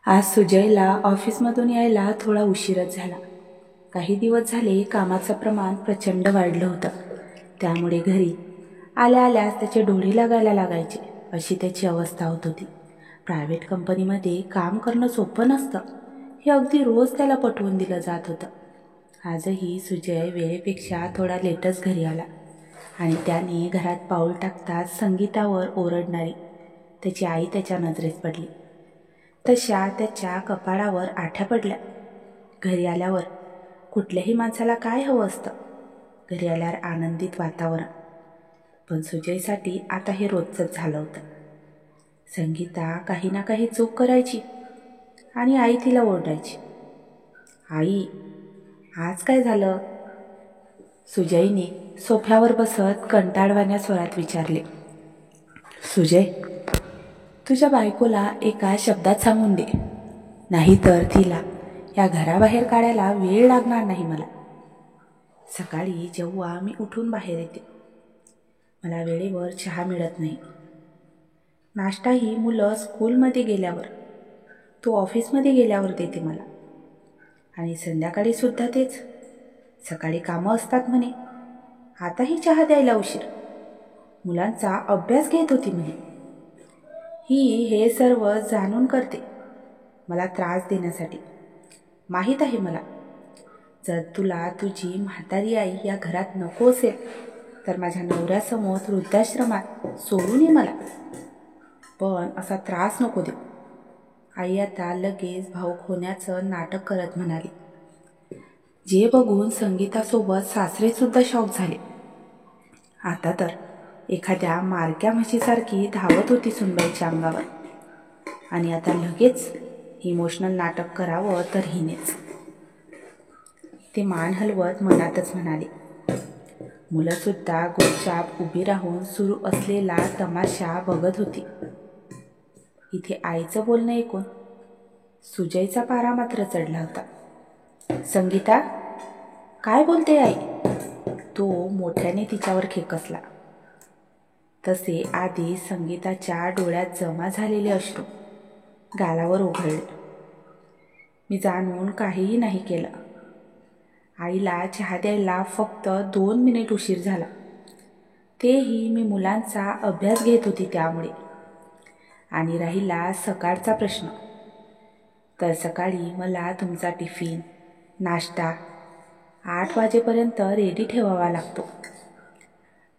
आज सुजयला ऑफिसमधून यायला थोडा उशीरच झाला. काही दिवस झाले कामाचं प्रमाण प्रचंड वाढलं होतं. त्यामुळे घरी आल्या आल्यास त्याचे डोळे लागायला लागायचे अशी त्याची अवस्था होत होती. प्रायव्हेट कंपनीमध्ये काम करणं सोपं नसतं हे अगदी रोज त्याला पटवून दिलं जात होतं. आजही सुजय वेळेपेक्षा थोडा लेटच घरी आला आणि त्याने घरात पाऊल टाकताच संगीतावर ओरडणारी त्याची आई त्याच्या नजरेस पडली. तशा त्याच्या कपाळावर आठ्या पडल्या. घरी आल्यावर कुठल्याही माणसाला काय हवं असतं? घरी आल्यावर आनंदित वातावरण. पण सुजयसाठी आता हे रोजचंच झालं होतं. संगीता काही ना काही चूक करायची आणि आई तिला ओरडायची. आई, आज काय झालं? सुजयने सोफ्यावर बसत कंटाळवाण्या स्वरात विचारले. सुजय, तुझ्या बायकोला एका शब्दात सांगून दे, नाहीतर तिला या घराबाहेर काढायला वेळ लागणार नाही मला. सकाळी जेव्हा मी उठून बाहेर येते मला वेळेवर चहा मिळत नाही. नाश्ताही मुलं स्कूलमध्ये गेल्यावर, तो ऑफिसमध्ये गेल्यावर देते मला. आणि संध्याकाळी सुद्धा तेच. सकाळी कामं असतात म्हणे, आताही चहा द्यायला उशीर. मुलांचा अभ्यास घेत होती म्हणे. ही हे सर्व जाणून करते, मला त्रास देण्यासाठी. माहीत आहे मला, जर तुला तुझी म्हातारी आई या घरात नको असेल तर माझ्या नवऱ्यासमोर वृद्धाश्रमात सोडून ये मला, पण असा त्रास नको देऊ. आई आता लगेच भावूक होण्याचं नाटक करत म्हणाली. जे बघून संगीतासोबत सासरेसुद्धा शॉक झाले. आता तर एखाद्या मारक्या म्हशीसारखी धावत होती सुनबाईच्या अंगावर. आणि आता लगेच इमोशनल नाटक करावं तर हिनेच. ते मान हलवत मनातच म्हणाले. मुलंसुद्धा गुपचाप उभी राहून सुरू असलेला तमाशा बघत होती. इथे आईचं बोलणं ऐकून सुजयचा पारा मात्र चढला होता. संगीता, काय बोलते आई? तो मोठ्याने तिच्यावर खेकसला. तसे आधी संगीताच्या डोळ्यात जमा झालेले अश्रू गालावर ओघळले. मी जाणून काहीही नाही केलं. आईला चहा द्यायला फक्त 2 मिनिट उशीर झाला. तेही मी मुलांचा अभ्यास घेत होती त्यामुळे. आणि राहिला सकाळचा प्रश्न, तर सकाळी मला तुमचा टिफिन, नाश्ता 8 वाजेपर्यंत रेडी ठेवावा लागतो.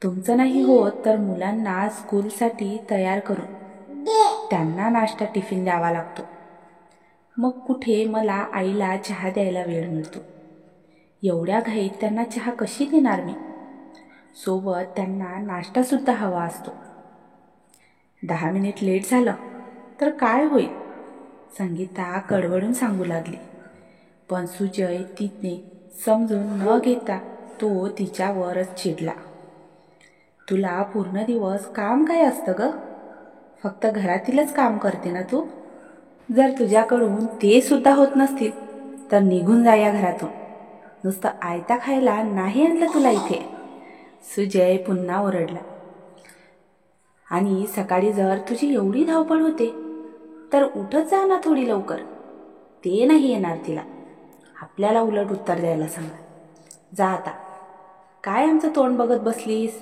तुमचं नाही होत तर मुलांना स्कूलसाठी तयार करून त्यांना नाश्ता टिफिन द्यावा लागतो. मग कुठे मला आईला चहा द्यायला वेळ मिळतो? एवढ्या घाईत त्यांना चहा कशी देणार मी? सोबत त्यांना नाश्तासुद्धा हवा असतो. 10 मिनिट लेट झालं तर काय होईल? संगीता कडवडून सांगू लागली. पण सुजय तिने समजून न घेता तो तिच्यावरच चिडला. तुला पूर्ण दिवस काम काय असतं ग? फक्त घरातीलच काम करते ना तू? जर तुझ्याकडून ते सुद्धा होत नसतील तर निघून जा या घरातून. नुसतं आयता खायला नाही आणलं तुला इथे. सुजय पुन्हा ओरडला. आणि सकाळी जर तुझी एवढी धावपळ होते तर उठत जा ना थोडी लवकर. ते नाही येणार तिला. आपल्याला उलट उत्तर द्यायला सांगा. जा आता. काय आमचं तोंड बघत बसलीस?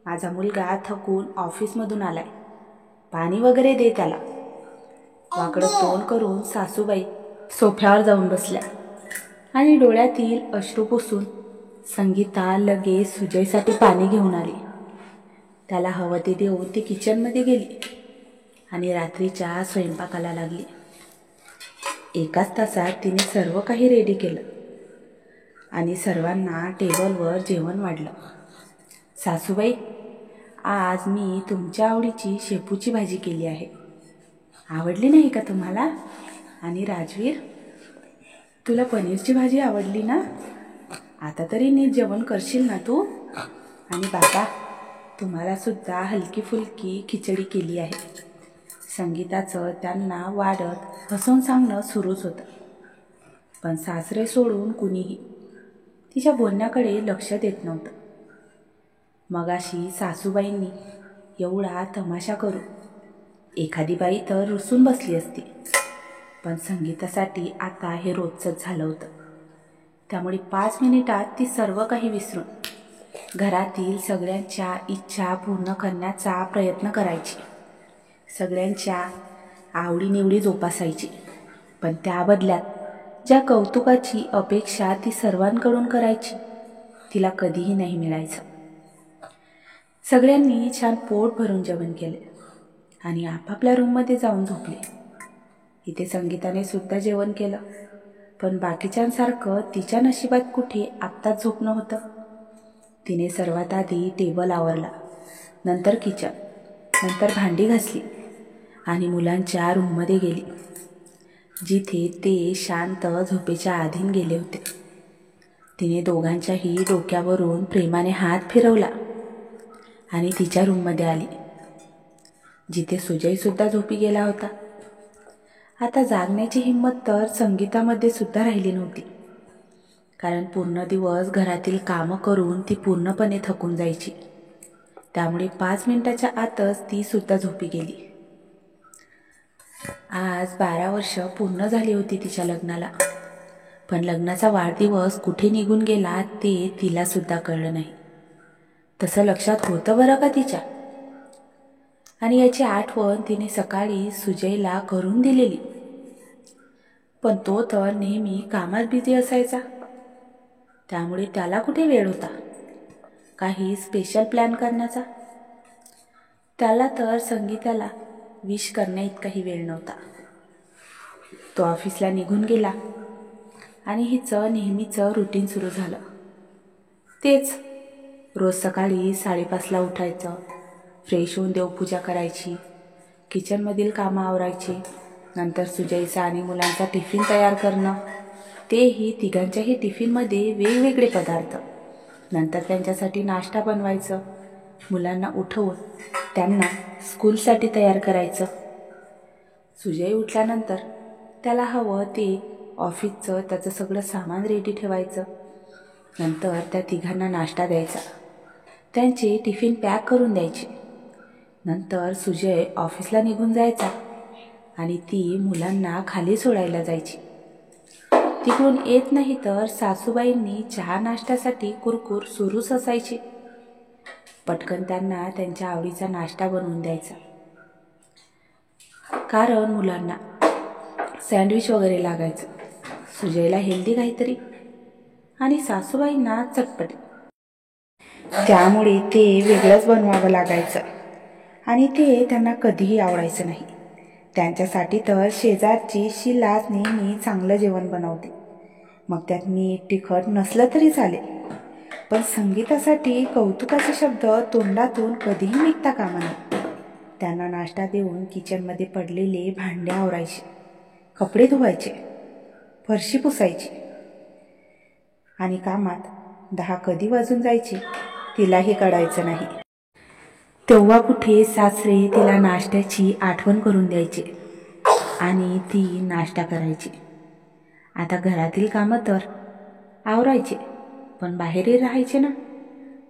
माझा मुलगा थकून ऑफिसमधून आलाय, पाणी वगैरे दे त्याला. वाकडं तोंड करून सासूबाई सोफ्यावर जाऊन बसल्या आणि डोळ्यातील अश्रू पुसून संगीता लगेच सुजयसाठी पाणी घेऊन आली. त्याला हवं ते देऊन ती किचनमध्ये गेली आणि रात्रीच्या स्वयंपाकाला लागली. 1 तासात तिने सर्व काही रेडी केलं आणि सर्वांना टेबलवर जेवण वाढलं. सासूबाई, आज मी तुमच्या आवडीची शेपूची भाजी केली आहे. आवडली नाही का तुम्हाला? आणि राजवीर, तुला पनीरची भाजी आवडली ना? आता तरी नीट जेवण करशील ना तू? आणि बाबा, तुम्हाला सुद्धा हलकी फुलकी खिचडी केली आहे. संगीताचं त्यांना वाढत हसून सांगणं सुरूच होतं. पण सासरे सोडून कुणीही तिच्या बोलण्याकडे लक्ष देत नव्हतं. मगाशी सासूबाईंनी एवढा तमाशा करू एखादी बाई तर रुसून बसली असती. पण संगीतासाठी आता हे रोजचंच झालं होतं. त्यामुळे 5 मिनिटात ती सर्व काही विसरून घरातील सगळ्यांच्या इच्छा पूर्ण करण्याचा प्रयत्न करायची. सगळ्यांच्या आवडीनिवडी जोपासायची. पण त्या बदल्यात ज्या कौतुकाची अपेक्षा ती सर्वांकडून करायची, तिला कधीही नाही मिळायचं. सगळ्यांनी छान पोट भरून जेवण केले आणि आपापल्या रूममध्ये जाऊन झोपले. इथे संगीताने सुद्धा जेवण केलं, पण बाकीच्यांसारखं तिच्या नशिबात कुठे आत्ताच झोपणं होतं. तिने सर्वात आधी टेबल आवरला, नंतर किचन, नंतर भांडी घासली आणि मुलांच्या रूममध्ये गेली, जिथे ते शांत झोपेच्या अधीन गेले होते. तिने दोघांच्याही डोक्यावरून प्रेमाने हात फिरवला आणि तिच्या रूममध्ये आली, जिथे सुजयसुद्धा झोपी गेला होता. आता जागण्याची हिंमत तर संगीतामध्ये सुद्धा राहिली नव्हती, कारण पूर्ण दिवस घरातील कामं करून ती पूर्णपणे थकून जायची. त्यामुळे 5 मिनिटाच्या आतच ती सुद्धा झोपी गेली. आज 12 वर्ष पूर्ण झाली होती तिच्या लग्नाला, पण लग्नाचा वाढदिवस कुठे निघून गेला ते तिला सुद्धा कळलं नाही. तसं लक्षात होतं बरं का तिच्या, आणि याची आठवण तिने सकाळी सुजयला करून दिलेली. पण तो तर नेहमी कामात बिझी असायचा, त्यामुळे त्याला कुठे वेळ होता काही स्पेशल प्लॅन करण्याचा. त्याला तर संगीताला विश करण्या इतकाही वेळ नव्हता. तो ऑफिसला निघून गेला आणि हिचं नेहमीचं रुटीन सुरू झालं. तेच रोज सकाळी 5:30ला उठायचं, फ्रेश होऊन देवपूजा करायची, किचनमधील कामं आवरायची, नंतर सुजयचा आणि मुलांचा टिफिन तयार करणं, तेही तिघांच्याही टिफिनमध्ये वेगवेगळे पदार्थ, नंतर त्यांच्यासाठी नाश्ता बनवायचं, मुलांना उठवून त्यांना स्कूलसाठी तयार करायचं. सुजय उठल्यानंतर त्याला हवं ते ऑफिसचं त्याचं सगळं सामान रेडी ठेवायचं, नंतर त्या तिघांना नाश्ता द्यायचा, त्यांचे टिफिन पॅक करून द्यायचे. नंतर सुजय ऑफिसला निघून जायचा आणि ती मुलांना खाली सोडायला जायची. तिकडून येत नाही तर सासूबाईंनी चहा नाश्त्यासाठी कुरकुर सुरूच असायची. पटकन त्यांना त्यांच्या आवडीचा नाश्ता बनवून द्यायचा, कारण मुलांना सँडविच वगैरे लागायचं, सुजयला हेल्दी काहीतरी आणि सासूबाईंना चटपटी. त्यामुळे ते वेगळंच बनवावं लागायचं आणि ते त्यांना कधीही आवडायचं नाही. त्यांच्यासाठी तर शेजारची शिलाच नेहमी चांगलं जेवण बनवते, मग त्यात मीठ तिखट नसलं तरी चालेल, पण संगीतासाठी कौतुकाचे शब्द तोंडातून कधीही निघता कामा नये. त्यांना नाश्ता देऊन किचनमध्ये पडलेले भांडे आवरायचे, कपडे धुवायचे, फरशी पुसायची आणि कामात 10 कधी वाजून जायचे तिलाही कळायचं नाही. तेव्हा कुठे सासरे तिला नाश्त्याची आठवण करून द्यायचे आणि ती नाश्ता करायची. आता घरातील कामं तर आवरायचे, पण बाहेरही राहायचे ना,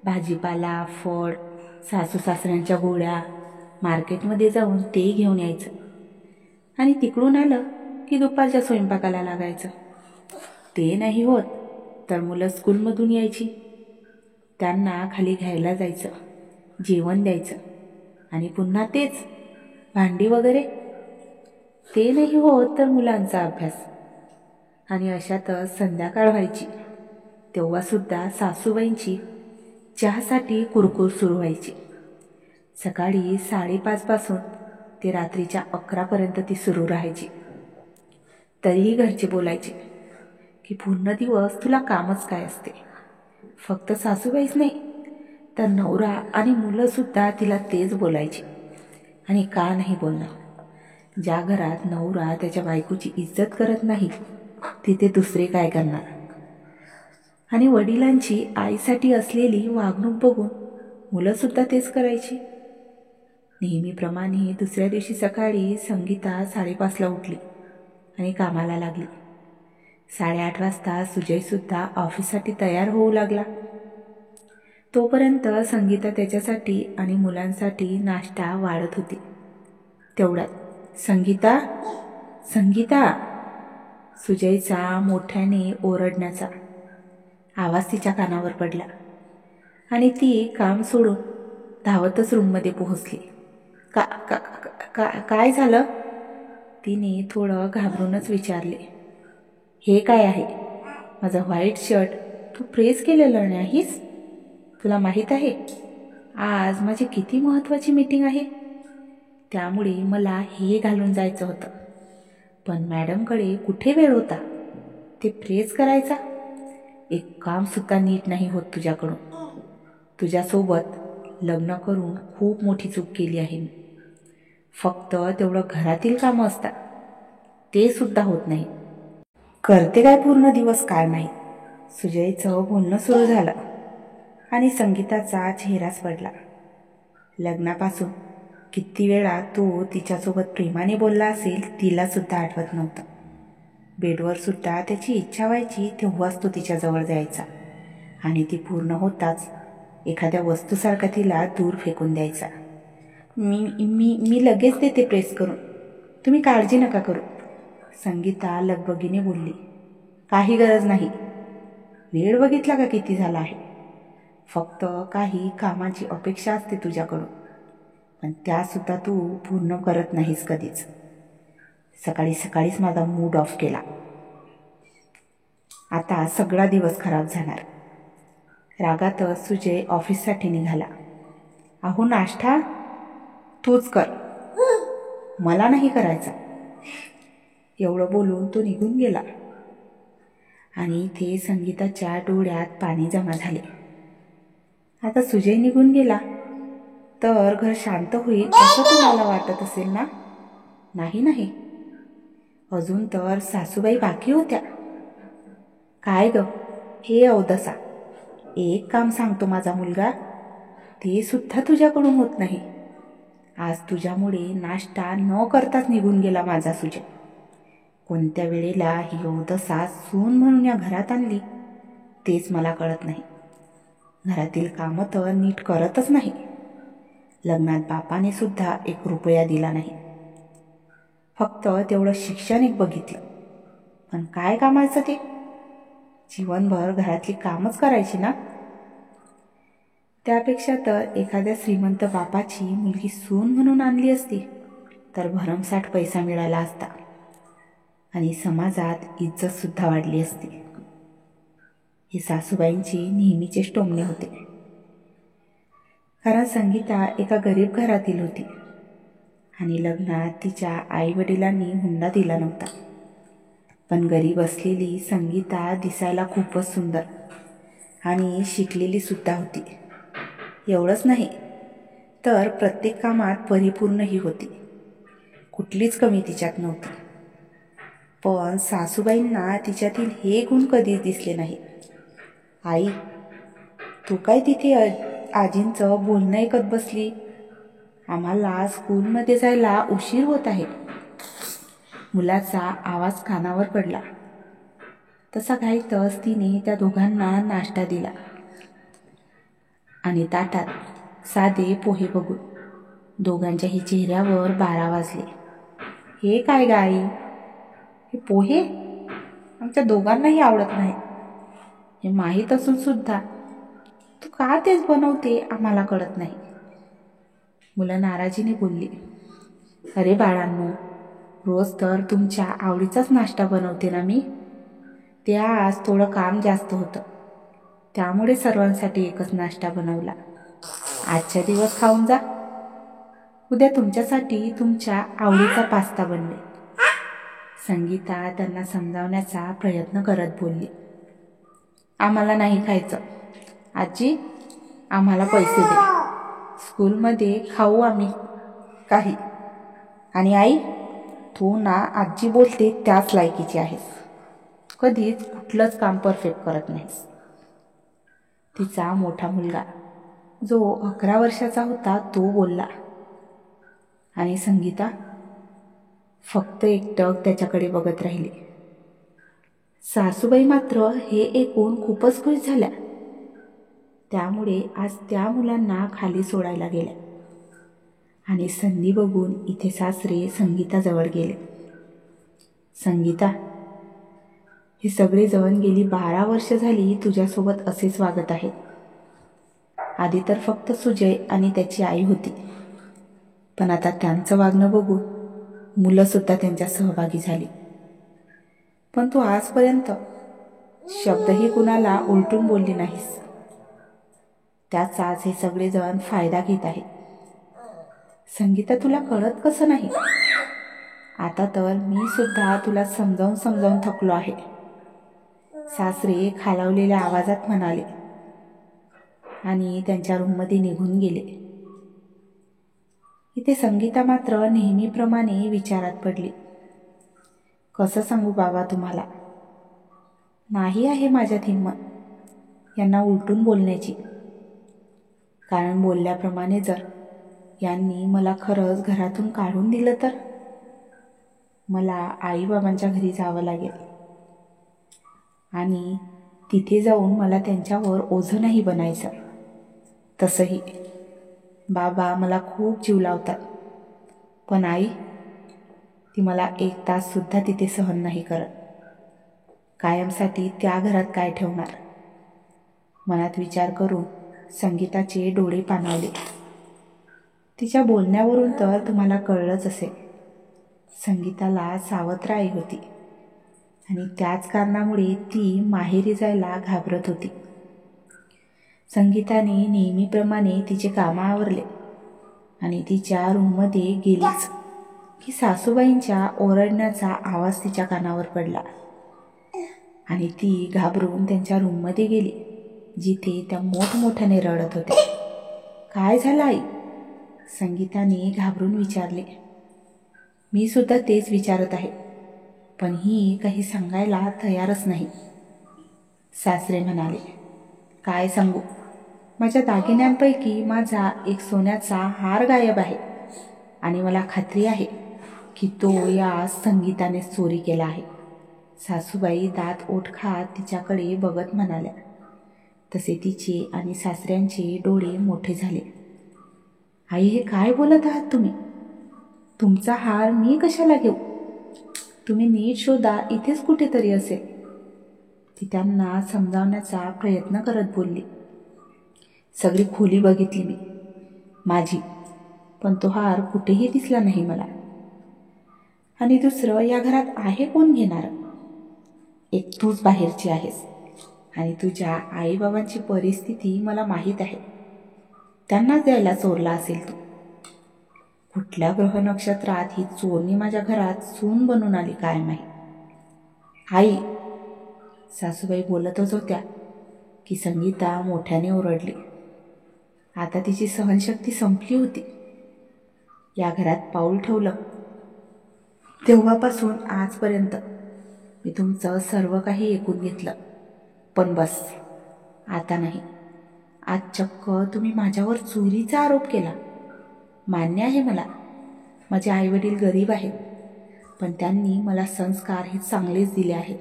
भाजीपाला, फळ, सासू सासऱ्यांच्या गोळ्या, मार्केटमध्ये जाऊन ते घेऊन यायचं आणि तिकडून आलं की दुपारच्या स्वयंपाकाला लागायचं. ते नाही होत तर मुलं स्कूलमधून यायची, त्यांना खाली घ्यायला जायचं, जेवण द्यायचं आणि पुन्हा तेच भांडी वगैरे. ते नाही होत तर मुलांचा अभ्यास, आणि अशातच संध्याकाळ व्हायची. तेव्हासुद्धा सासूबाईंची चहासाठी कुरकुर सुरू व्हायची. सकाळी 5:30 पासून ते रात्रीच्या 11पर्यंत ती सुरू राहायची. तरीही घरचे बोलायचे की पूर्ण दिवस तुला कामच काय असते. फक्त सासूबाईच नाही तर नवरा आणि मुलंसुद्धा तिला तेच बोलायची. आणि का नाही बोलणार, ज्या घरात नवरा त्याच्या बायकोची इज्जत करत नाही तिथे दुसरे काय करणार. आणि वडिलांची आईसाठी असलेली वागणूक बघून मुलंसुद्धा तेच करायची. नेहमीप्रमाणे दुसऱ्या दिवशी सकाळी संगीता 5:30ला उठली आणि कामाला लागली. 8:30 वाजता सुजयसुद्धा ऑफिससाठी तयार होऊ लागला. तोपर्यंत संगीता त्याच्यासाठी आणि मुलांसाठी नाश्ता वाढत होती. तेवढ्यात संगीता संगीता, सुजयचा मोठ्याने ओरडण्याचा आवाज तिच्या कानावर पडला आणि ती काम सोडून धावतच रूममध्ये पोहोचली. का का का काय झालं? तिने थोडं घाबरूनच विचारले. हे काय आहे? माझं व्हाईट शर्ट तू प्रेस केलेलं नाहीस? तुला माहीत आहे आज माझी किती महत्त्वाची मीटिंग आहे, त्यामुळे मला हे घालून जायचं होतं. पण मॅडमकडे कुठे वेळ होता ते प्रेस करायचा. एक कामसुद्धा नीट नाही होत तुझ्याकडून. तुझ्यासोबत लग्न करून खूप मोठी चूक केली आहे मी. फक्त तेवढं घरातील कामं असतात ते सुद्धा होत नाही. करते काय पूर्ण दिवस काय माहीत. सुजयचं बोलणं सुरू झालं आणि संगीताचा चेहराच पडला. लग्नापासून किती वेळा तो तिच्यासोबत प्रेमाने बोलला असेल तिला सुद्धा आठवत नव्हतं. बेडवर सुद्धा त्याची इच्छा व्हायची तेव्हाच तो तिच्याजवळ जायचा आणि ती पूर्ण होताच एखाद्या वस्तूसारखा तिला दूर फेकून द्यायचा. मी मी मी लगेच देते प्रेस करून, तुम्ही काळजी नका करू, संगीता लगबगीने बोलली. काही गरज नाही. वेळ बघितला का किती झाला आहे. फक्त काही कामाची अपेक्षा असते तुझ्याकडून, पण त्यासुद्धा तू पूर्ण करत नाहीस कधीच. सकाळी सकाळीच माझा मूड ऑफ केला. आता सगळा दिवस खराब जाणार. रागातच सुजय ऑफिससाठी निघाला. अहो नाश्ता तूच कर, मला नाही करायचा, एवढं बोलून तो निघून गेला आणि ते संगीताच्या डोळ्यात पाणी जमा झाले. आता सुजय निघून गेला तर घर शांत होईल असं तुम्हाला वाटत असेल ना? नाही नाही, अजून तर सासूबाई बाकी होत्या. काय ग हे अवदसा, एक काम सांगतो माझा मुलगा, ते सुद्धा तुझ्याकडून होत नाही. आज तुझ्यामुळे नाश्ता न करताच निघून गेला माझा सुजय. कोणत्या वेळेला ही अवदसा सून म्हणून या घरात आणली तेच मला कळत नाही. घरातील कामं तर नीट करतच नाही. लग्नात बापाने सुद्धा 1 रुपया दिला नाही. फक्त तेवढं शिक्षण एक बघितलं, पण काय कामाचं ते? जीवनभर घरातली कामच करायची ना. त्यापेक्षा तर एखाद्या श्रीमंत बापाची मुलगी सून म्हणून आणली असती तर भरमसाठ पैसा मिळाला असता आणि समाजात इज्जतसुद्धा वाढली असती. हे सासूबाईंची नेहमीचे टोमणे होते. कारण संगीता एका गरीब घरातील होती आणि लग्नात तिच्या आईवडिलांनी हुंडा दिला नव्हता. पण गरीब असलेली संगीता दिसायला खूपच सुंदर आणि शिकलेली सुद्धा होती. एवढंच नाही तर प्रत्येक कामात परिपूर्णही होती. कुठलीच कमी तिच्यात नव्हती. पण सासूबाईंना तिच्यातील हे गुण कधीच दिसले नाही. आई, तू काय तिथे आजींचं बोलणं ऐकत बसली? आम्हाला स्कूलमध्ये जायला उशीर होत आहे. मुलाचा आवाज कानावर पडला. तसा घाईतच तिने त्या दोघांना नाश्ता दिला आणि ताटात साधे पोहे बघून दोघांच्याही चेहऱ्यावर 12 वाजले. हे काय गाई, हे पोहे आमच्या दोघांनाही आवडत नाही. हे माहीत असून सुद्धा तू का तेच बनवते आम्हाला कळत नाही. मुलं नाराजीने बोलली. अरे बाळांनो, रोज तर तुमच्या आवडीचाच नाश्ता बनवते ना मी. ते आज थोडं काम जास्त होतं त्यामुळे सर्वांसाठी एकच नाश्ता बनवला. आजच्या दिवस खाऊन जा, उद्या तुमच्यासाठी तुमच्या आवडीचा पास्ता बनवेल. संगीता त्यांना समजावण्याचा प्रयत्न करत बोलली. आम्हाला नाही खायचं आजी, आम्हाला पैसे दे, स्कूलमध्ये खाऊ आम्ही काही. आणि आई, तू ना आजी बोलते त्याच लायकीची आहेस, कधीच कुठलंच काम परफेक्ट करत नाहीस. तिचा मोठा मुलगा जो 11 वर्षाचा होता तो बोलला आणि संगीता फक्त एकटक त्याच्याकडे बघत राहिली. सासूबाई मात्र हे ऐकून खूपच खुश झाल्या. त्यामुळे आज त्या मुलांना खाली सोडायला गेल्या आणि संधी बघून इथे सासरे संगीताजवळ गेले. संगीता, हे सगळेजण गेली 12 वर्ष झाली तुझ्यासोबत असेच वागत आहेत. आधी तर फक्त सुजय आणि त्याची आई होती, पण आता त्यांचं वागणं बघून मुलंसुद्धा त्यांच्या सहभागी झाली. पण तू आजपर्यंत शब्दही कुणाला उलटून बोलली नाहीस. त्याच आज हे सगळेजण फायदा घेत आहेत. संगीता, तुला कळत कसं नाही? आता तर मी सुद्धा तुला समजावून थकलो आहे. सासरे खालावलेल्या आवाजात म्हणाले आणि त्यांच्या रूममध्ये निघून गेले. इथे संगीता मात्र नेहमीप्रमाणे विचारात पडली. कसं सांगू बाबा तुम्हाला, नाही आहे माझ्यात हिंमत यांना उलटून बोलण्याची. कारण बोलल्याप्रमाणे जर यांनी मला खरंच घरातून काढून दिलं तर मला आईबाबांच्या घरी जावं लागेल आणि तिथे जाऊन मला त्यांच्यावर ओझं नाही बनायचं. तसंही बाबा मला खूप जीव लावतात, पण आई ती मला 1 ताससुद्धा तिथे सहन नाही करत. कायमसाठी त्या घरात काय ठेवणार? मनात विचार करून संगीताचे डोळे पाणावले. तिच्या बोलण्यावरून तर तुम्हाला कळलंच असेल, संगीताला सावत्र आई होती आणि त्याच कारणामुळे ती माहेरी जायला घाबरत होती. संगीताने नेहमीप्रमाणे तिचे कामं आवरले आणि तिच्या रूममध्ये गेलीच की सासूबाईंच्या ओरडण्याचा आवाज तिच्या कानावर पडला आणि ती घाबरून त्यांच्या रूममध्ये गेली, जिथे त्या मोठमोठ्याने रडत होत्या. काय झालं आई? संगीताने घाबरून विचारले. मी सुद्धा तेच विचारत आहे, पण ही काही सांगायला तयारच नाही. सासरे म्हणाले, काय सांगू? माझ्या दागिन्यांपैकी माझा एक सोन्याचा हार गायब आहे आणि मला खात्री आहे की तो या संगीताने चोरी केला आहे. सासूबाई दात ओठ खात तिच्याकडे बघत म्हणाल्या. तसे तिचे आणि सासऱ्यांचे डोळे मोठे झाले. आई, हे काय बोलत आहात तुम्ही? तुमचा हार मी कशाला घेऊ? तुम्ही नीट शोधा, इथेच कुठेतरी असेल. ती त्यांना समजावण्याचा प्रयत्न करत बोलली. सगळी खोली बघितली मी माझी, पण तो हार कुठेही दिसला नाही मला. आणि दुसरं, या घरात आहे कोण घेणार? एक तूच बाहेरची आहेस आणि तुझ्या आईबाबांची परिस्थिती मला माहीत आहे. त्यांनाच द्यायला चोरला असेल तू. कुठल्या ग्रह नक्षत्रात ही चोरणी माझ्या घरात सून बनून आली काय माहीत. आई, सासूबाई बोलतच होत्या की संगीता मोठ्याने ओरडली. आता तिची सहनशक्ती संपली होती. या घरात पाऊल ठेवलं तेव्हापासून आजपर्यंत मी तुमचं सर्व काही ऐकून घेतलं, पण बस आता नाही. आज चक्क तुम्ही माझ्यावर चोरीचा आरोप केला. मान्य आहे मला, माझे आईवडील गरीब आहेत, पण त्यांनी मला संस्कार हे चांगलेच दिले आहेत.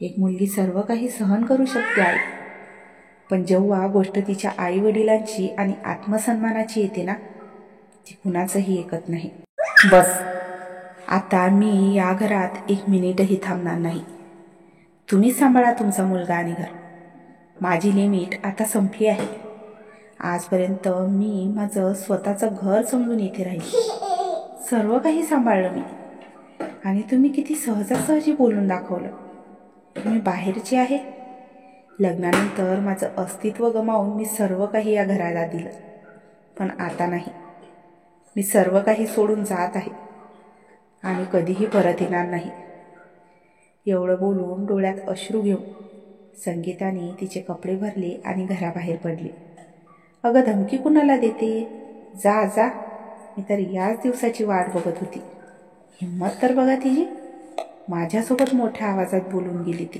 एक मुलगी सर्व काही सहन करू शकते आहे, पण जेव्हा गोष्ट तिच्या आईवडिलांची आणि आत्मसन्मानाची येते ना, ती कुणाचंही ऐकत नाही. बस, आता मी या घरात 1 मिनिटही थांबणार नाही. तुम्ही सांभाळा तुमचा मुलगा आणि घर. माझी लिमिट आता संपली आहे. आजपर्यंत मी माझं स्वतःचं घर समजून इथे राहिली, सर्व काही सांभाळलं मी, आणि तुम्ही किती सहजासहजी बोलून दाखवलं. मी बाहेरची आहे. लग्नानंतर माझं अस्तित्व गमावून मी सर्व काही या घराला दिलं, पण आता नाही. मी सर्व काही सोडून जात आहे आणि कधीही परत येणार नाही. एवढं बोलून डोळ्यात अश्रू घेऊन संगीताने तिचे कपडे भरले आणि घराबाहेर पडली. अगं, धमकी कुणाला देते? जा जा, मी तर याच दिवसाची वाट बघत होती. हिंमत तर बघा तिची. माझ्यासोबत मोठ्या आवाजात बोलून गेली ती.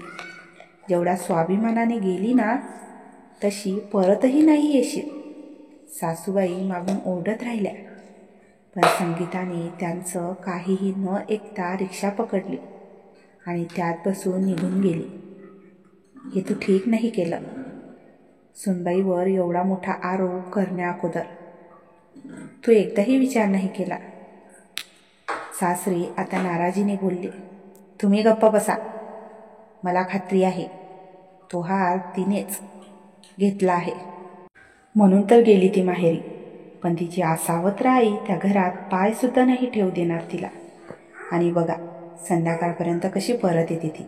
जेवढ्या स्वाभिमानाने गेली ना, तशी परतही नाही येशील. सासूबाई मागून ओरडत राहिल्या, पण संगीताने त्यांचं काहीही न ऐकता रिक्षा पकडली आणि त्यात बसून निघून गेली. हे तू ठीक नाही केलं. सुनबाईवर एवढा मोठा आरोप करण्याअगोदर तू एकदाही विचार नाही केला. सासरे आता नाराजीने बोलले. तुम्ही गप्प बसा. मला खात्री आहे तो हार तिनेच घेतला आहे. म्हणून तर गेली ती माहेरी. पण तिची आसावत्र आई त्या घरात पायसुद्धा नाही ठेवू देणार तिला. आणि बघा संध्याकाळपर्यंत कशी परत येते ती.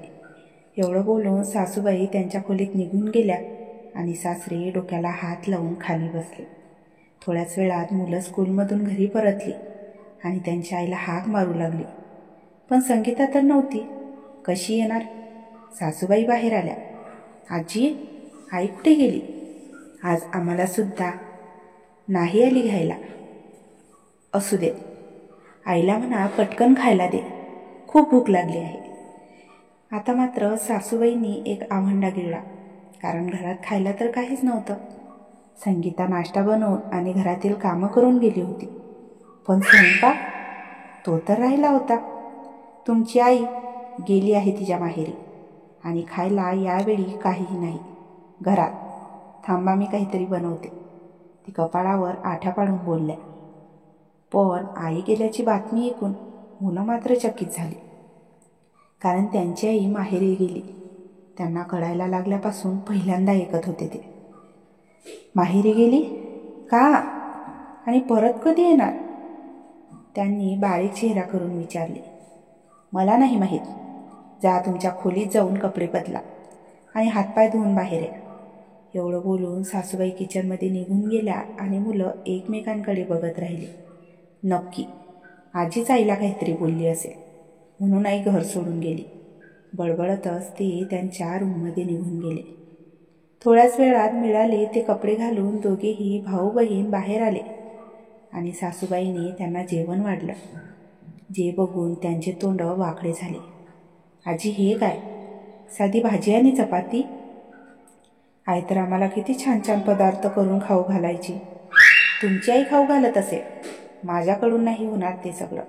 एवढं बोलून सासूबाई त्यांच्या खोलीत निघून गेल्या आणि सासरे डोक्याला हात लावून खाली बसले. थोड्याच वेळात मुलं स्कूलमधून घरी परतली आणि त्यांच्या आईला हाक मारू लागली. पण संगीता तर नव्हती. कशी येणार? सासूबाई बाहेर आल्या. आजी, आई कुठे गेली? आज आम्हाला सुद्धा नाही आली घ्यायला. असू दे, आईला म्हणा पटकन खायला दे, खूप भूक लागली आहे. आता मात्र सासूबाईंनी एक आव्हांडा गिळला, कारण घरात खायला तर काहीच नव्हतं. संगीता नाश्ता बनवून आणि घरातील कामं करून गेली होती. पण स्वयंपाक तो तर राहिला होता. तुमची आई गेली आहे तिच्या माहेरी आणि खायला यावेळी काहीही नाही घरात. थांबा, मी काहीतरी बनवते. ती कपाळावर आठ्या पाडून बोलल्या. पण आई गेल्याची बातमी ऐकून मुलं मात्र चकित झाली, कारण त्यांची आई माहेरी गेली. त्यांना कळायला लागल्यापासून पहिल्यांदा ऐकत होते ते. माहेरी गेली का? आणि परत कधी येणार? त्यांनी बारीक चेहरा करून विचारले. मला नाही माहीत. जा तुमच्या खोलीत जाऊन कपडे बदला आणि हातपाय धुवून बाहेर या. एवढं बोलून सासूबाई किचनमध्ये निघून गेल्या आणि मुलं एकमेकांकडे बघत राहिली. नक्की आजीच आईला काहीतरी बोलली असेल म्हणून आई घर सोडून गेली. बडबडतच ते त्यांच्या रूममध्ये निघून गेले. थोड्याच वेळात मिळाले ते कपडे घालून दोघेही भाऊ बहीण बाहेर आले आणि सासूबाईंनी त्यांना जेवण वाढलं. जे बघून त्यांचे तोंड वाकडे झाले. आजी, हे काय? साधी भाजी आणि चपाती? आई तर आम्हाला किती छान छान पदार्थ करून खाऊ घालायची. तुमची आई खाऊ घालत असेल. माझ्याकडून नाही होणार ते सगळं.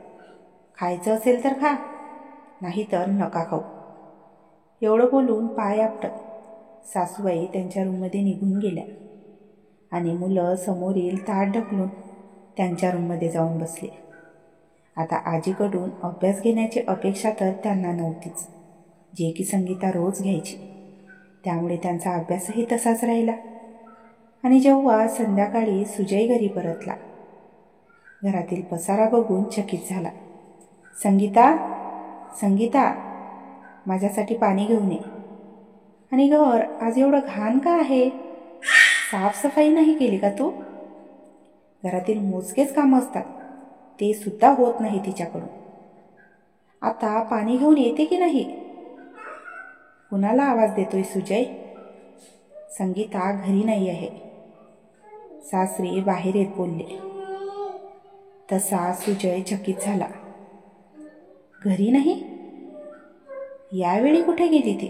खायचं असेल तर खा, नाही तर नका खाऊ. एवढं बोलून पाय आपटत सासूबाई त्यांच्या रूममध्ये निघून गेल्या आणि मुलं समोरील ताट ढकलून त्यांच्या रूममध्ये जाऊन बसले. आता आजीकडून अभ्यास घेण्याची अपेक्षा तर त्यांना नव्हतीच, जे की संगीता रोज घ्यायची. त्यामुळे त्यांचा अभ्यासही तसाच राहिला. आणि जेव्हा संध्याकाळी सुजय घरी परतला, घरातील पसारा बघून चकित झाला. संगीता, संगीता, माझ्यासाठी पाणी घेऊन ये. आणि घर आज एवढं घाण का आहे? साफसफाई नाही केली का तू? घरातील मोजकेच कामं असतात, ते सुद्धा होत नाही तिच्याकडून. आता पाणी घेऊन येते की नाही? कुणाला आवाज देतोय सुजय? संगीता घरी नाही आहे, सासरे बाहेर येत बोलले. तसा सुजय चकित झाला. घरी नाही? यावेळी कुठे गेली ती?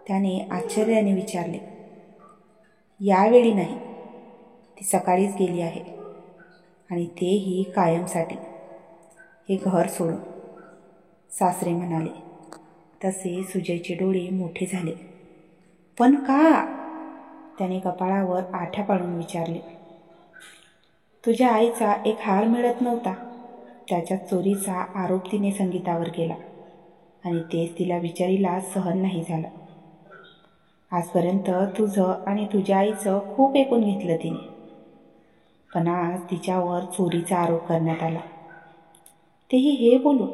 त्याने आश्चर्याने विचारले. यावेळी नाही, ती सकाळीच गेली आहे आणि तेही कायमसाठी, हे घर सोडून, सासरे म्हणाले. तसे सुजयचे डोळे मोठे झाले. पण का? त्याने कपाळावर आठ्या पाडून विचारले. तुझ्या आईचा एक हार मिळत नव्हता, त्याच्या चोरीचा आरोप तिने संगीतावर केला आणि तेच तिला बिचारीला सहन नाही झालं. आजपर्यंत तुझं आणि तुझ्या आईचं खूप ऐकून घेतलं तिने, पण आज तिच्यावर चोरीचा आरोप करण्यात आला, तेही हे बोलून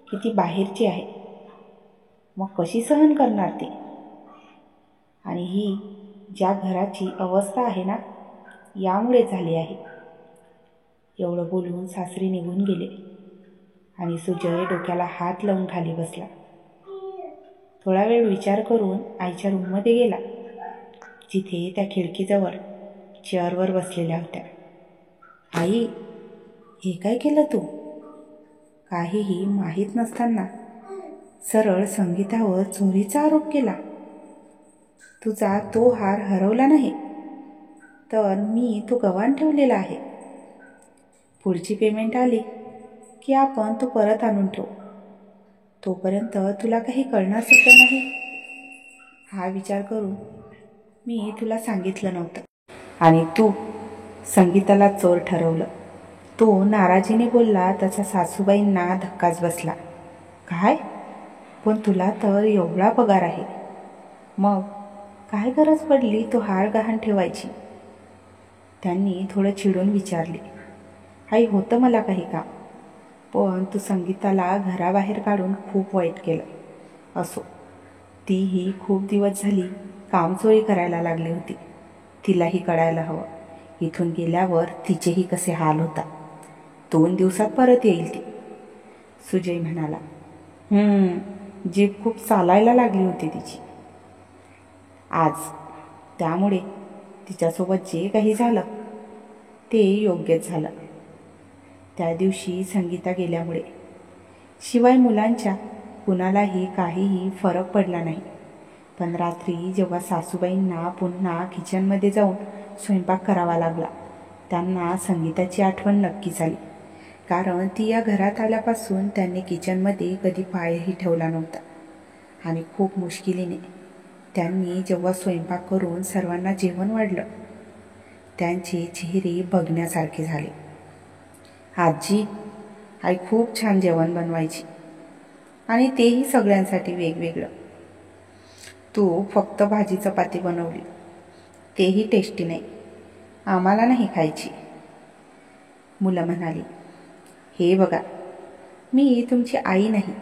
की ती बाहेरची आहे. मग कशी सहन करणार ती? आणि ही ज्या घराची अवस्था आहे ना, यामुळे झाली आहे. एवढं बोलून सासरे निघून गेले आणि सुजय डोक्याला हात लावून खाली बसला. थोडा वेळ विचार करून आईच्या रूममध्ये गेला, जिथे त्या खिडकीजवळ चेअरवर बसलेल्या होत्या. आई, हे काय केलं तू? काहीही माहीत नसताना सरळ संगीतावर चोरीचा आरोप केला. तुझा तो हार हरवला नाही, तर मी तो गव्हाण ठेवलेला आहे. पुढची पेमेंट आली की आपण तो परत आणून ठेवू. तोपर्यंत तुला काही कळणार सुद्धा नाही. हा विचार करून मी तुला सांगितलं नव्हतं आणि तू संगीताला चोर ठरवलं. तो नाराजीने बोलला तसा सासूबाईंना धक्काच बसला, काय? पण तुला तर एवढा पगार आहे, मग काय गरज पडली तो हार गहाण ठेवायची? त्यांनी थोडं चिडून विचारले. आई, होतं मला काही काम, पण तू संगीताला घराबाहेर काढून खूप वाईट केलं. असो, तीही खूप दिवस झाली कामचोरी करायला लागली होती. तिलाही कळायला हवं, इथून गेल्यावर तिचेही कसे हाल होतात. 2 दिवसात परत येईल ती. सुजय म्हणाला. जीभ खूप चालायला लागली होती तिची आज, त्यामुळे तिच्यासोबत जे काही झालं ते योग्यच झालं. त्या दिवशी संगीता गेल्यामुळे शिवाय मुलांच्या कुणालाही काहीही फरक पडला नाही. पण रात्री जेव्हा सासूबाईंना पुन्हा किचनमध्ये जाऊन स्वयंपाक करावा लागला, त्यांना संगीताची आठवण नक्कीच आली. कारण ती या घरात आल्यापासून त्यांनी किचनमध्ये कधी पायही ठेवला नव्हता. आणि खूप मुश्किलीने त्यांनी जेव्हा स्वयंपाक करून सर्वांना जेवण वाढलं, त्यांचे चेहरे बघण्यासारखे झाले. आजी, आई खूप छान जेवण बनवायची, आणि तेही सगळ्यांसाठी वेगवेगळं. तू फक्त भाजी चपाती बनवली, तेही टेस्टी नाही, आम्हाला नाही खायची. मुलं म्हणाली. हे बघा, मी तुमची आई नाही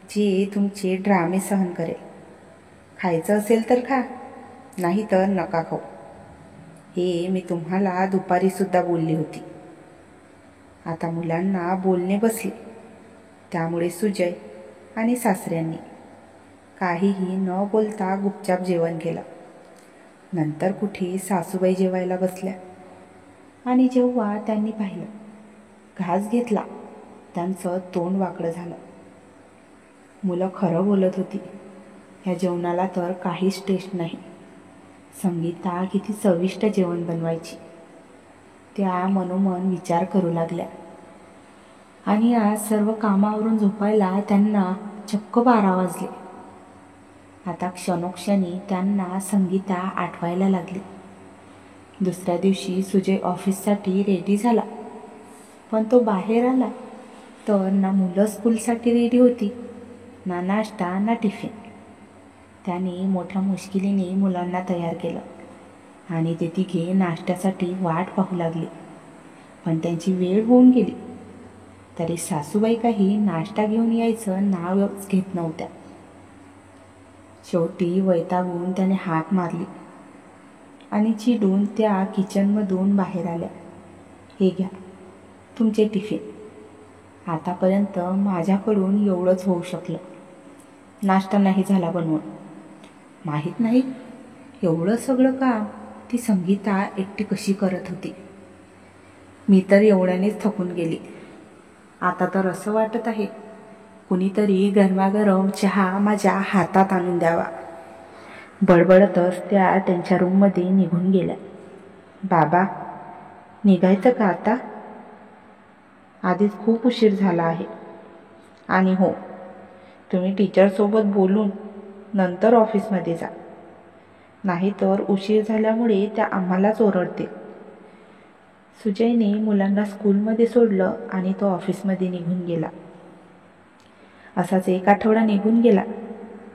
जी तुमचे ड्रामे सहन करेल. खायचं असेल तर खा, नाही तर नका खाऊ. हे मी तुम्हाला दुपारीसुद्धा बोलली होती. आता मुलांना बोलणे बसले, त्यामुळे सुजय आणि सासऱ्यांनी काहीही न बोलता गुपचाप जेवण केलं. नंतर कुठे सासूबाई जेवायला बसल्या, आणि जेव्हा त्यांनी पाहिलं, घास घेतला, त्यांचं तोंड वाकडं झालं. मुलं खरं बोलत होती, ह्या जेवणाला तर काहीच टेस्ट नाही. संगीता किती चविष्ट जेवण बनवायची. त्या मनोमन विचार करू लागल्या. आणि आज सर्व कामावरून झोपायला त्यांना चक्क 12 वाजले. आता क्षणोक्षणी त्यांना संगीता आठवायला लागली. दुसऱ्या दिवशी सुजय ऑफिससाठी रेडी झाला, पण तो बाहेर आला तर ना मुलं स्कूलसाठी रेडी होती, ना नाश्ता ना टिफिन. त्याने मोठ्या मुश्किलीने मुलांना तयार केलं, आणि ते तिघे नाश्त्यासाठी वाट पाहू लागले. पण त्यांची वेळ होऊन गेली तरी सासूबाई काही नाश्ता घेऊन यायचं नावच घेत नव्हत्या. शेवटी वैतागून त्याने हाक मारली, आणि चिडून त्या किचनमधून बाहेर आल्या. हे घ्या तुमचे टिफिन. आतापर्यंत माझ्याकडून एवढंच होऊ शकलं. नाश्ता नाही झाला बनवून. माहीत नाही एवढं सगळं काम ती संगीता एकटी कशी करत होती. मी तर एवढ्यानेच थकून गेली. आता तर असं वाटत आहे कुणीतरी गरमागरम चहा माझ्या हातात आणून द्यावा. बडबडतच त्या त्यांच्या रूममध्ये निघून गेल्या. बाबा, निघायचं का आता? आधीच खूप उशीर झाला आहे. आणि हो, तुम्ही टीचरसोबत बोलून नंतर ऑफिसमध्ये जा, नाही तर उशीर झाल्यामुळे त्या आम्हालाच ओरडतील. सुजयने मुलांना स्कूलमध्ये सोडलं आणि तो ऑफिसमध्ये निघून गेला. असाच 1 आठवडा निघून गेला,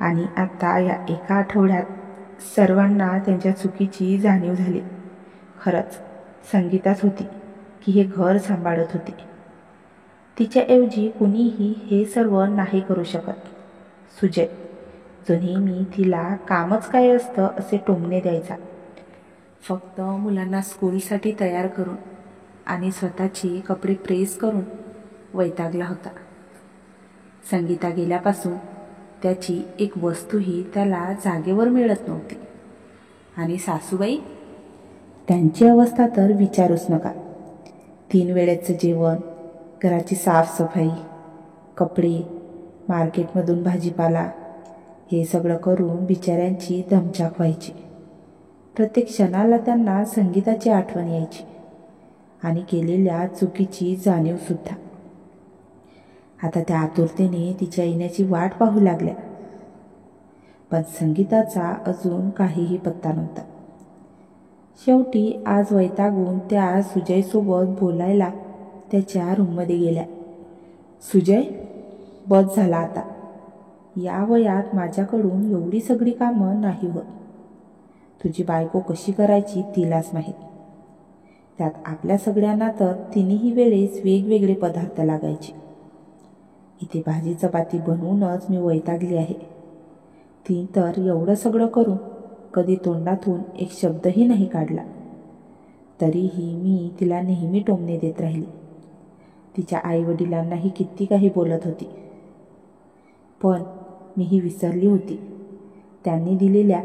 आणि आता या 1 आठवड्यात सर्वांना त्यांच्या चुकीची जाणीव झाली. खरंच संगीताच होती की हे घर सांभाळत होती. तिच्याऐवजी कुणीही हे सर्व नाही करू शकत. सुजय, जो नेहमी तिला कामच काय असतं असे टोमणे द्यायचा, फक्त मुलांना स्कूलसाठी तयार करून आणि स्वतःची कपडे प्रेस करून वैतागला होता. संगीता गेल्यापासून त्याची एक वस्तूही त्याला जागेवर मिळत नव्हती. आणि सासूबाई, त्यांची अवस्था तर विचारूच नका. 3 वेळेचं जेवण, घराची साफसफाई, कपडे, मार्केटमधून भाजीपाला, हे सगळं करून बिचाऱ्यांची दमछाक व्हायची. प्रत्येक क्षणाला त्यांना संगीताची आठवण यायची, आणि केलेल्या चुकीची जाणीवसुद्धा. आता त्या आतुरतेने तिच्या येण्याची वाट पाहू लागल्या, पण संगीताचा अजून काहीही पत्ता नव्हता. शेवटी आज वैतागून त्या सुजयसोबत बोलायला त्याच्या रूममध्ये गेल्या. सुजय, बस झाला आता. या वयात माझ्याकडून एवढी सगळी कामं नाही होत. तुझी बायको कशी करायची तिलाच माहीत. त्यात आपल्या सगळ्यांना तर तिन्ही वेळेस वेगवेगळे पदार्थ लागायचे. इथे भाजी चपाती बनवूनच मी वैतागली आहे. ती तर एवढं सगळं करून कधी तोंडातून एक शब्दही नाही काढला. तरीही मी तिला नेहमी टोमणे देत राहिली. तिच्या आईवडिलांनाही किती काही बोलत होती. पण मीही विसरली होती. त्यांनी दिलेल्या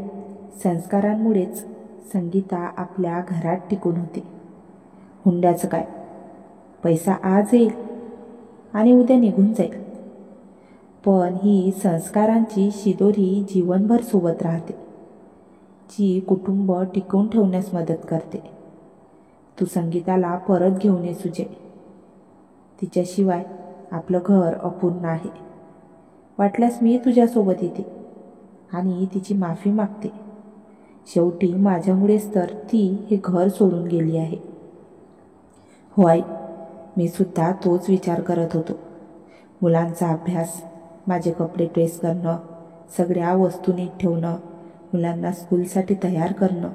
संस्कारांमुळेच संगीता आपल्या घरात टिकून होती. हुंड्याचं काय, पैसा आज येईल आणि उद्या निघून जाईल. पण ही संस्कारांची शिदोरी जीवनभर सोबत राहते, जी कुटुंब टिकवून ठेवण्यास मदत करते. तू संगीताला परत घेऊन ये सुजय. तिच्याशिवाय आपलं घर अपूर्ण आहे. वाटल्यास मी तुझ्यासोबत येते आणि तिची माफी मागते. शेवटी माझ्यामुळेच तर ती हे घर सोडून गेली आहे. हो आई, मी सुद्धा तोच विचार करत होतो. मुलांचा अभ्यास, माझे कपडे प्रेस करणं, सगळ्या वस्तू नीट ठेवणं, मुलांना स्कूलसाठी तयार करणं,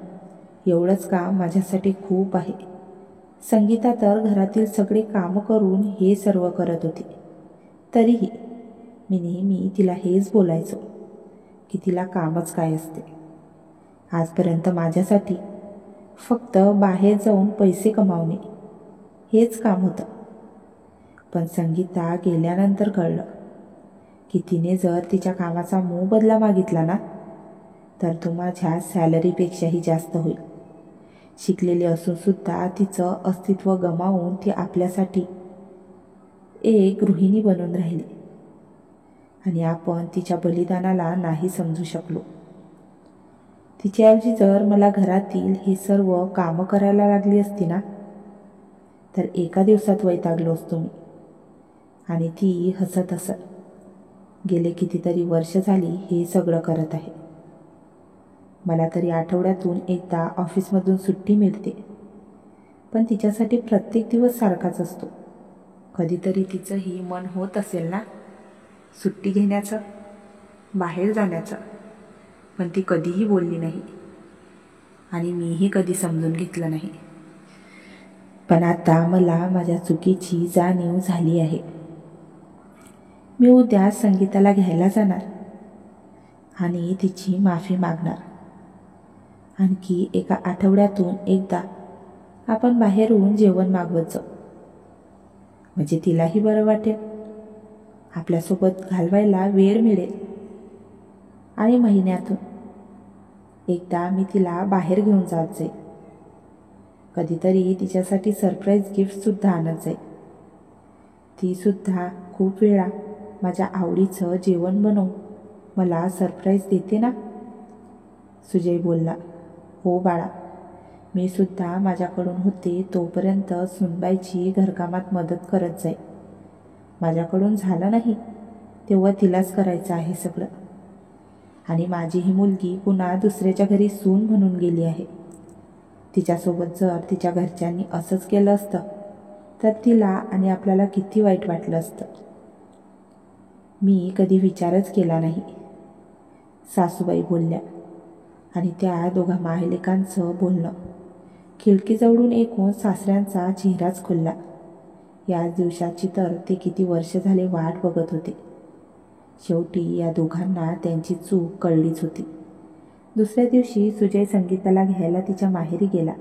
एवढंच काम माझ्यासाठी खूप आहे. संगीता तर घरातील सगळे कामं करून हे सर्व करत होती. तरीही मी नेहमी तिला हेच बोलायचो की तिला कामच काय असते. आजपर्यंत माझ्यासाठी फक्त बाहेर जाऊन पैसे कमावणे हेच काम होतं. पण संगीता गेल्यानंतर कळलं की तिने जर तिच्या कामाचा मोबदला मागितला ना, तर तो माझ्या सॅलरीपेक्षाही जास्त होईल. शिकलेली असूनसुद्धा तिचं अस्तित्व गमावून ती आपल्यासाठी एक गृहिणी बनून राहिली आणि आपण तिच्या बलिदानाला नाही समजू शकलो. तिच्याऐवजी जर मला घरातील हे सर्व कामं करायला लागली असती ना, तर एका दिवसात वैतागलो असतो मी. आणि ती हसत हसत गेले कितीतरी वर्ष झाली हे सगळं करत आहे. मला तरी आठवड्यातून एकदा ऑफिसमधून सुट्टी मिळते, पण तिच्यासाठी प्रत्येक दिवस सारखाच असतो. कधीतरी तिचंही मन होत असेल ना सुट्टी घेण्याचं, बाहेर जाण्याचं, पण ती कधीही बोलली नाही आणि मीही कधी समजून घेतलं नाही. पण आता मला माझ्या चुकीची जाणीव झाली आहे. मी उद्या संगीताला घ्यायला जाणार आणि तिची माफी मागणार. आणखी एका आठवड्यातून एकदा आपण बाहेरून जेवण मागवत जाऊ, म्हणजे तिलाही बरं वाटेल, आपल्यासोबत घालवायला वेळ मिळेल. आणि महिन्यातून एकदा मी तिला बाहेर घेऊन जात जाईल. कधीतरी तिच्यासाठी सरप्राईज गिफ्टसुद्धा आणत जाईल. तीसुद्धा खूप वेळा माझ्या आवडीचं जेवण बनवून मला सरप्राईज देते ना. सुजय बोलला. हो बाळा, मी सुद्धा माझ्याकडून होते तोपर्यंत सुनबाईची घरकामात मदत करत जाईल. माझ्याकडून झालं नाही तेव्हा तिलाच करायचं आहे सगळं. आणि माझी ही मुलगी पुन्हा दुसऱ्याच्या घरी सून म्हणून गेली आहे. तिच्यासोबत जर तिच्या घरच्यांनी असंच केलं असतं तर तिला आणि आपल्याला किती वाईट वाटलं असतं. मी कधी विचारच केला नाही, सासूबाई बोलल्या. आणि त्या दोघा माहेलेकांचं बोलणं खिडकीजवळून ऐकून सासऱ्यांचा चेहराच खुलला. याच दिवसाची तर ते किती वर्ष झाले वाट बघत होते. शेवटी या दोघांना त्यांची चूक कळलीच होती. दुसऱ्या दिवशी सुजय संगीताला घ्यायला तिच्या माहेरी गेला,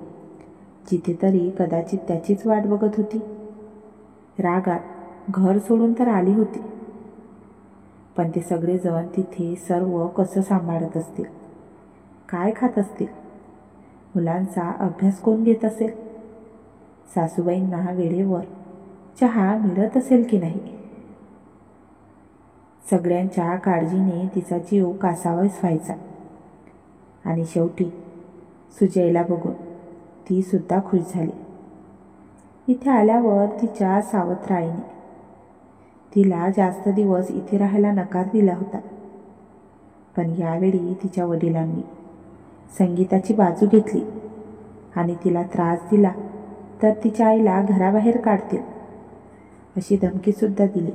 जिथे तरी कदाचित त्याचीच वाट बघत होती. रागात घर सोडून तर आली होती, पण ते सगळेजण तिथे सर्व कसं सांभाळत असतील, काय खात असतील, मुलांचा अभ्यास कोण घेत असेल, सासूबाईंना वेळेवर चहा मिळत असेल की नाही. सगळ्यांच्या काळजीने तिचा जीव कासावीस व्हायचा. आणि शेवटी सुजयला बघून ती सुद्धा खुश झाली. इथे आल्यावर तिच्या सावत्र आईने तिला जास्त दिवस इथे राहायला नकार दिला होता. पण यावेळी तिच्या वडिलांनी संगीताची बाजू घेतली आणि तिला त्रास दिला तर तिच्या आईला घराबाहेर काढतील अशी धमकीसुद्धा दिली.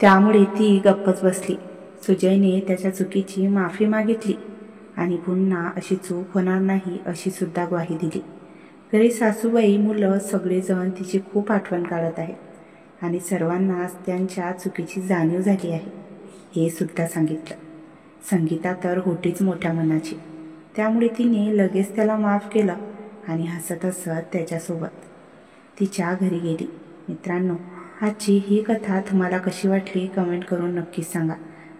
त्यामुळे ती गप्पच बसली. सुजयने त्याच्या चुकीची माफी मागितली आणि पुन्हा अशी चूक होणार नाही अशी सुद्धा ग्वाही दिली. घरी सासूबाई, मुलं सगळेजण तिची खूप आठवण काढत आहेत आणि सर्वांनाच त्यांच्या चुकीची जाणीव झाली आहे हे सुद्धा सांगितलं. संगीता तर होतीच मोठ्या मनाची, त्यामुळे तिने लगेच त्याला माफ केलं आणि हसत हसत त्याच्यासोबत तिच्या घरी गेली. मित्रांनो, आजची ही कथा तुम्हाला कशी वाटली कमेंट करून नक्कीच सांगा.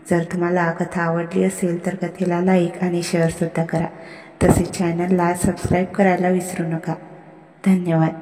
जर तुम्हाला कथा आवडली असेल तर कथेला लाईक आणि शेअरसुद्धा करा. तसेच चॅनलला सबस्क्राईब करायला विसरू नका. धन्यवाद.